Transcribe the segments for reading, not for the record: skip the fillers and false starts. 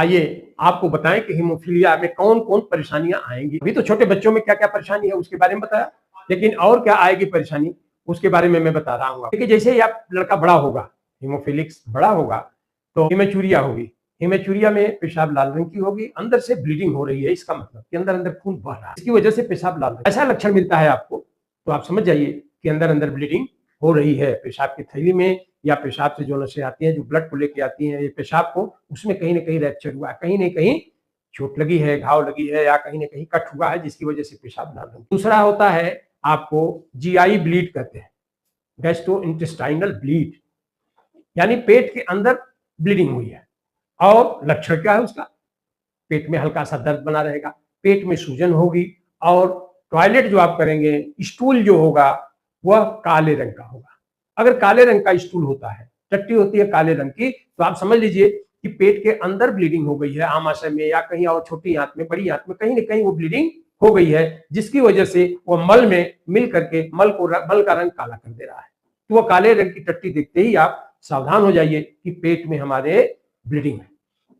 आइए आपको बताएं कि हीमोफीलिया में कौन कौन परेशानियां आएंगी। अभी तो छोटे बच्चों में क्या क्या परेशानी है उसके बारे में बताया, लेकिन और क्या आएगी परेशानी उसके बारे में मैं बता रहा हूँ। देखिए जैसे ही आप लड़का बड़ा होगा, हीमोफिलिक्स बड़ा होगा, तो हिमेचूरिया होगी। हिमेचूरिया में पेशाब लाल रंग की होगी, अंदर से ब्लीडिंग हो रही है, इसका मतलब कि अंदर अंदर खून बह रहा है, इसकी वजह से पेशाब लाल रंग। ऐसा लक्षण मिलता है आपको तो आप समझ जाइए कि अंदर अंदर ब्लीडिंग हो रही है पेशाब की थैली में, या पेशाब से जो नसें आती हैं जो ब्लड को लेके आती हैं ये पेशाब को, उसमें कहीं ना कहीं रैप्चर हुआ है, कहीं ना कहीं चोट लगी है, घाव लगी है, या कहीं ना कहीं कट हुआ है जिसकी वजह से पेशाब लाल रंग। दूसरा होता है आपको जीआई ब्लीड कहते हैं, गैस्ट्रो इंटेस्टाइनल ब्लीड, यानी पेट के अंदर ब्लीडिंग हुई है। और लक्षण क्या है उसका? पेट में हल्का सा दर्द बना रहेगा, पेट में सूजन होगी, और टॉयलेट जो आप करेंगे, स्टूल जो होगा वह काले रंग का होगा। अगर काले रंग का स्टूल होता है, टट्टी होती है काले रंग की, तो आप समझ लीजिए कि पेट के अंदर ब्लीडिंग हो गई है, आमाशय में या कहीं और, छोटी आंत में, बड़ी आंत में, कहीं ना कहीं वो ब्लीडिंग हो गई है, जिसकी वजह से वो मल में मिल करके मल का रंग काला कर दे रहा है। तो वो काले रंग की टट्टी देखते ही आप सावधान हो जाइए कि पेट में हमारे ब्लीडिंग है।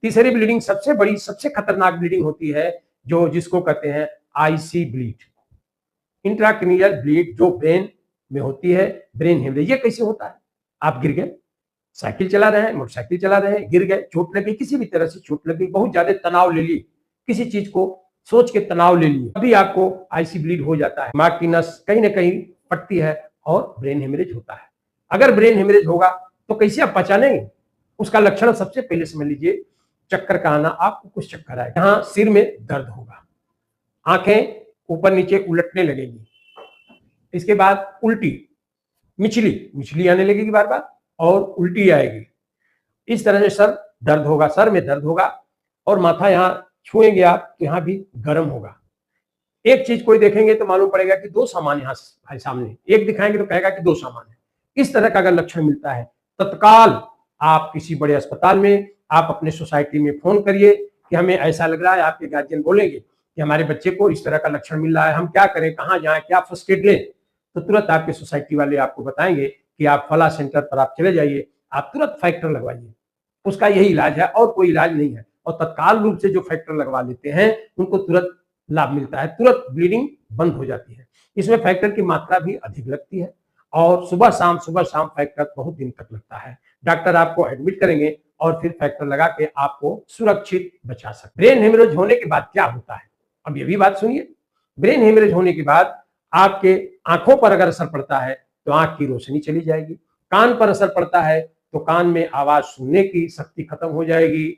तीसरी ब्लीडिंग सबसे बड़ी, सबसे खतरनाक ब्लीडिंग होती है, जो जिसको कहते हैं आईसी ब्लीड, इंट्राक्रेनियल ब्लीड, जो ब्रेन में होती है, ब्रेन हेमरेज। ये कैसे होता है? आप गिर गए, साइकिल चला रहे हैं, मोटरसाइकिल चला रहे हैं, गिर गए, चोट लगी, किसी भी तरह से चोट लगी, बहुत ज्यादा तनाव ले ली, किसी चीज को सोच के तनाव ले लिए, अभी आपको आईसी ब्लीड हो जाता है। दिमाग की नस कहीं ना कहीं फटती है और ब्रेन हेमरेज होता है। अगर ब्रेन हेमरेज होगा तो कैसे आप पहचानेंगे? उसका लक्षण सबसे पहले समझ लीजिए, चक्कर का आना, आपको कुछ चक्कर आए, यहाँ सिर में दर्द होगा, आंखें ऊपर नीचे उलटने लगेगी, इसके बाद उल्टी, मिचली आने लगेगी बार बार, और उल्टी आएगी, इस तरह से सर दर्द होगा, सर में दर्द होगा, और माथा यहाँ छुएंगे आप तो यहाँ भी गर्म होगा। एक चीज कोई देखेंगे तो मालूम पड़ेगा कि दो सामान यहाँ सामने, एक दिखाएंगे तो कहेगा कि दो सामान है। इस तरह का अगर लक्षण मिलता है, तत्काल आप किसी बड़े अस्पताल में, आप अपने सोसाइटी में फोन करिए कि हमें ऐसा लग रहा है। आपके गार्जियन बोलेंगे कि हमारे बच्चे को इस तरह का लक्षण मिल रहा है, हम क्या करें, कहाँ जाएं, क्या फर्स्ट एड लें, तो तुरंत आपके सोसाइटी वाले आपको बताएंगे कि आप फला सेंटर पर आप चले जाइए, आप तुरंत फैक्टर लगवाइए, उसका यही इलाज है और कोई इलाज नहीं है। और तत्काल रूप से जो फैक्टर लगवा लेते हैं उनको तुरंत लाभ मिलता है, तुरंत ब्लीडिंग बंद हो जाती है। इसमें फैक्टर की मात्रा भी अधिक लगती है, और सुबह शाम फैक्टर बहुत दिन तक लगता है। डॉक्टर आपको एडमिट करेंगे और फिर फैक्टर लगा के आपको सुरक्षित बचा सकते। ब्रेन हेमरेज होने के बाद क्या होता है, अब ये भी बात सुनिए। ब्रेन हेमरेज होने के बाद आपके आंखों पर अगर असर पड़ता है तो आंख की रोशनी चली जाएगी, कान पर असर पड़ता है तो कान में आवाज सुनने की शक्ति खत्म हो जाएगी,